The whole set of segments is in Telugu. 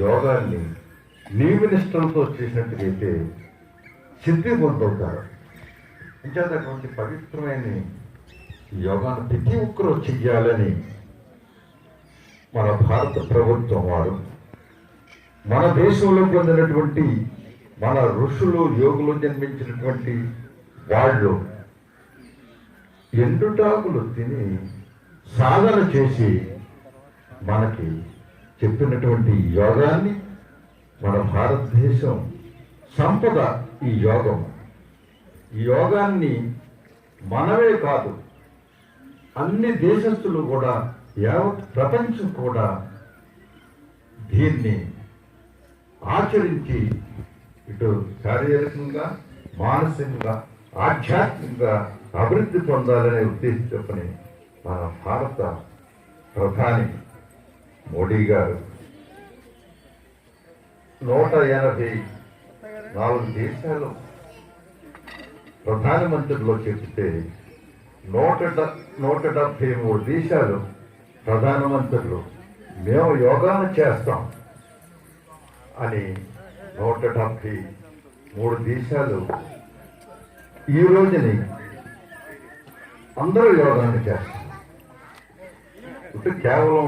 యోగాన్ని నియమనిష్టలతో చేసినట్టుగైతే సిద్ధి పొందుతారు. ఇంకేటువంటి పవిత్రమైన యోగాను ప్రతి ఒక్కరూ చెయ్యాలని మన భారత ప్రభుత్వం వారు మన దేశంలో పొందినటువంటి మన ఋషులు యోగులు జన్మించినటువంటి వాళ్ళు ఎండుటాకులు తిని సాధన చేసి మనకి చెప్పినటువంటి యోగాన్ని మన భారతదేశం సంపద. ఈ యోగాన్ని మనమే కాదు, అన్ని దేశస్తులు కూడా, యావత్ ప్రపంచం కూడా దీన్ని ఆచరించి ఇటు శారీరకంగా, మానసికంగా, ఆధ్యాత్మికంగా అభివృద్ధి పొందాలనే ఉద్దేశించుకొని మన భారత ప్రధాని మోడీ గారు 184 దేశాలు ప్రధానమంత్రిలో చెప్తే 173 దేశాలు ప్రధానమంత్రులు మేము యోగాను చేస్తాం అని 173 దేశాలు ఈ రోజుని అందరూ యోగాన్ని చేస్తారు. ఇప్పుడు కేవలం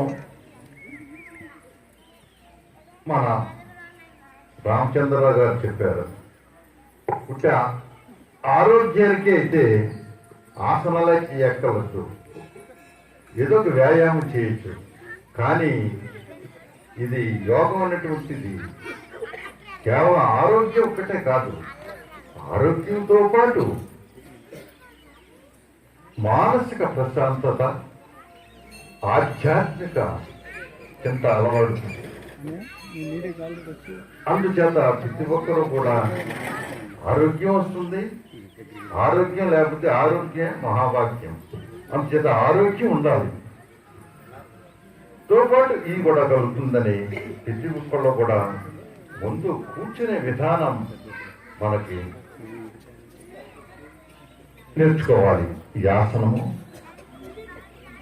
మన రామచంద్రరావు గారు చెప్పారు, అంటే ఆరోగ్యానికి అయితే ఆసనాలకి ఎక్కవచ్చు, ఏదో ఒక వ్యాయామం చేయొచ్చు. కానీ ఇది యోగం అనేటువంటిది కేవలం ఆరోగ్యం ఒక్కటే కాదు, ఆరోగ్యంతో పాటు మానసిక ప్రశాంతత, ఆధ్యాత్మిక చింత అలవాడుతుంది. అందుచేత ప్రతి ఒక్కరూ కూడా ఆరోగ్యం వస్తుంది. ఆరోగ్యం లేకపోతే ఆరోగ్యం మహాభాగ్యం. అందుచేత ఆరోగ్యం ఉండాలి, తో పాటు ఈ కూడా కలుగుతుందని ప్రతి ఒక్కళ్ళు కూడా ముందు కూర్చునే విధానం మనకి నేర్చుకోవాలి. ఈ ఆసనము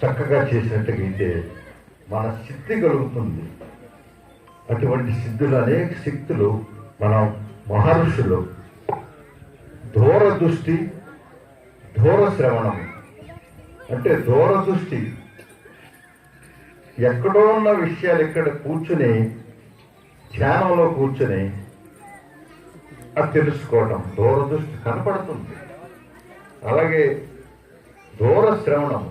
చక్కగా చేసినట్టుగైతే మన సిద్ధి కలుగుతుంది. అటువంటి సిద్ధులు, అనేక శక్తులు మన మహర్షులు దూరదృష్టి, దూరశ్రవణం అంటే దూరదృష్టి, ఎక్కడో ఉన్న విషయాలు ఇక్కడ కూర్చుని ధ్యానంలో కూర్చుని అది తెలుసుకోవటం, దూరదృష్టి కనపడుతుంది. అలాగే దూరశ్రవణం,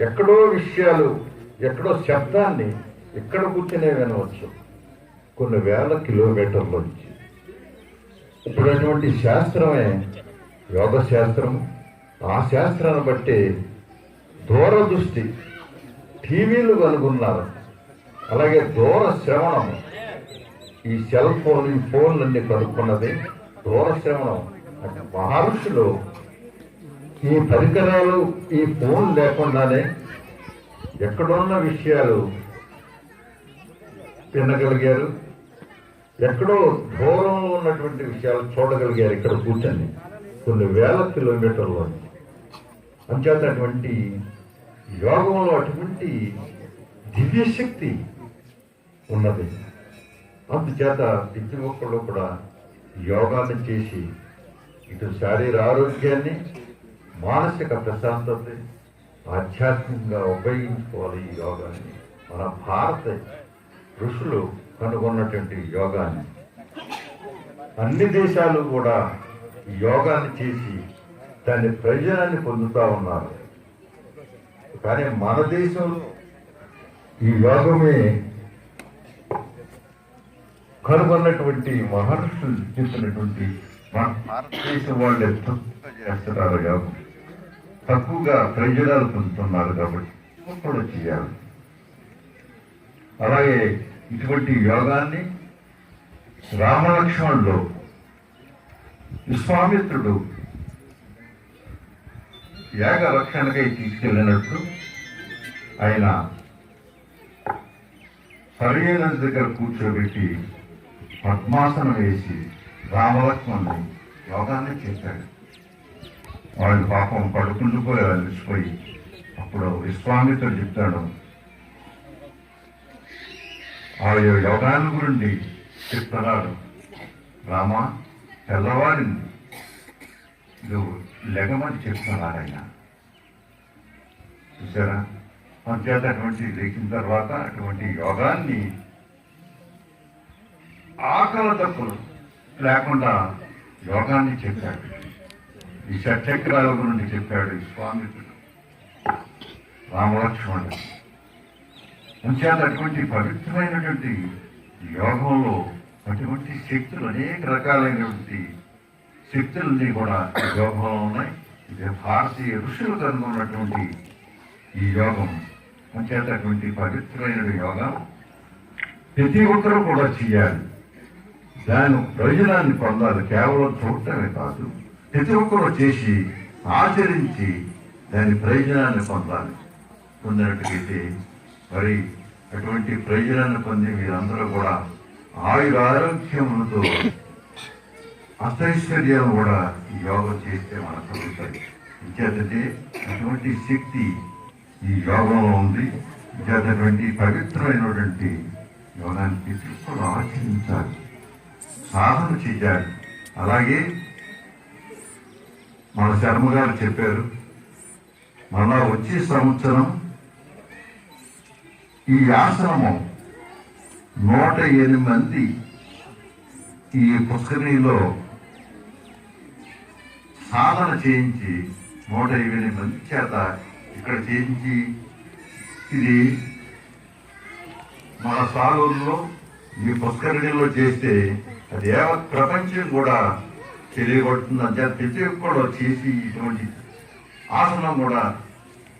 ఎక్కడో విషయాలు, ఎక్కడో శబ్దాన్ని ఇక్కడ కూర్చునే వినవచ్చు కొన్ని వేల కిలోమీటర్ల నుంచి. ఇప్పుడు అటువంటి శాస్త్రమే యోగ శాస్త్రము. ఆ శాస్త్రాన్ని బట్టి దూరదృష్టి టీవీలు కనుగొన్నారు. అలాగే దూర శ్రవణం, ఈ సెల్ ఫోన్, ఈ ఫోన్లన్నీ కనుక్కున్నది దూర శ్రవణం. అంటే మహర్షులు ఈ పరికరాలు, ఈ ఫోన్ లేకుండానే ఎక్కడున్న విషయాలు వినగలిగారు, ఎక్కడో దూరంలో ఉన్నటువంటి విషయాలు చూడగలిగారు ఇక్కడ కూర్చొని కొన్ని వేల కిలోమీటర్లు. అంచేత అటువంటి యోగంలో అటువంటి దివ్యశక్తి ఉన్నది. అందుచేత ప్రతి ఒక్కళ్ళు కూడా యోగాన్ని చేసి ఇటు శారీర ఆరోగ్యాన్ని, మానసిక ప్రశాంతత, ఆధ్యాత్మికంగా ఉపయోగించుకోవాలి. ఈ యోగాన్ని మన భారత ఋషులు కనుగొన్నటువంటి యోగాన్ని అన్ని దేశాలు కూడా ఈ యోగాన్ని చేసి దాని ప్రయోజనాన్ని పొందుతూ ఉన్నారు. కానీ మన దేశంలో ఈ యోగమే కనుగొన్నటువంటి మహర్షులు చెప్పినటువంటి మన భారతదేశం వాళ్ళు తక్కువగా చేస్తున్నారు కాబట్టి, తక్కువగా ప్రయోజనాలు పొందుతున్నారు కాబట్టి కూడా చేయాలి. అలాగే ఇటువంటి యోగాన్ని రామలక్ష్మణుడు, విశ్వామిత్రుడు యాగ రక్షణకై తీసుకెళ్ళినట్టు ఆయన సరైన దగ్గర కూర్చోబెట్టి పద్మాసనం వేసి రామలక్ష్మణుని యోగాన్ని చేశాడు. వాళ్ళు పాపం పడుకుంటుపోయి అలసిపోయి అప్పుడు విశ్వామిత్రుడు చెప్తాడు, ఆ యోగాన్ని గురించి చెప్తున్నాడు. రామ, తెల్లవారింది, నువ్వు లెగమని చెప్తున్నాడు ఆయన. చూసారా? అంచేత అటువంటి లేచిన తర్వాత అటువంటి యోగాన్ని ఆకలి తప్పులు లేకుండా యోగాన్ని చెప్పాడు. ఈ షట్చక్రాల గురించి చెప్పాడు ఈ స్వామి రామలక్ష్మణుడు. అంచేత అటువంటి పవిత్రమైనటువంటి యోగంలో అటువంటి శక్తులు, అనేక రకాలైనటువంటి శక్తులన్నీ కూడా ఈ యోగంలో ఉన్నాయి. ఇది భారతీయ ఋషులు కనుగొన్నటువంటి ఈ యోగం. అంచేత అటువంటి పవిత్రమైన యోగం ప్రతి ఒక్కరూ కూడా చేయాలి. దాని ప్రయోజనాన్ని పొందాలి. కేవలం చూడటమే కాదు, ప్రతి ఒక్కరూ చేసి ఆచరించి దాని ప్రయోజనాన్ని పొందాలి. పొందినట్టుగైతే మరి అటువంటి ప్రయోజనాన్ని పొంది మీరందరూ కూడా ఆరోగ్యములతో అష్టైశ్వర్యాలు కూడా యోగం చేస్తే మనకు కలుగుతాయి. ఇంకేంటంటే అటువంటి శక్తి ఈ యోగంలో ఉంది. ఇంకేటటువంటి పవిత్రమైనటువంటి యోగానికి కూడా ఆచరించాలి, సాధన చేయాలి. అలాగే మన శర్మ గారు చెప్పారు, మళ్ళా వచ్చే సంవత్సరం ఈ ఆశ్రమం 108 మంది ఈ పుష్కరిణిలో సాధన చేయించి 108 మంది చేత ఇక్కడ చేయించి, ఇది మన సాగూరులో ఈ పుష్కరిణిలో చేస్తే అది యావత్ ప్రపంచం కూడా తెలియబడుతుంది. అంతే ప్రతి ఒక్కరు చేసి ఇటువంటి ఆసనం కూడా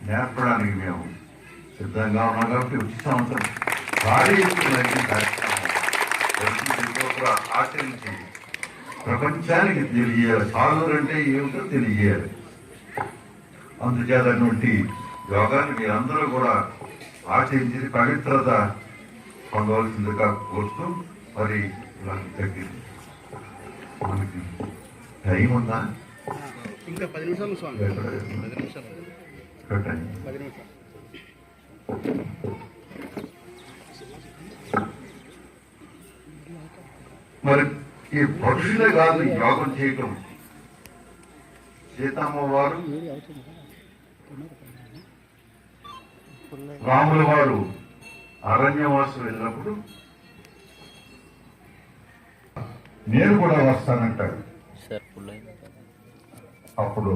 నేర్పడానికి మేము సిద్ధంగా ఉన్నాం. కాబట్టి వచ్చే సంవత్సరం భారీ ఎత్తున ఆచరించి ప్రపంచానికి తెలియజేయాలి. సాగూరు అంటే ఏమిటో తెలియజేయాలి. అందుచేతటువంటి యోగాన్ని మీరందరూ కూడా ఆచరించి పవిత్రత పొందవలసిందిగా కోరుతూ, మరి తగ్గింది. మనకి టైం ఉందా? ఇంకా 10 నిమిషాలు స్వామి. 10 నిమిషాలు. మరి ఈ పక్షులే కాదు యోగం చేయటం. సీతమ్మ వారు, రాముల వారు అరణ్యవాసం వెళ్ళినప్పుడు నేను కూడా వస్తానంటాడు. అప్పుడు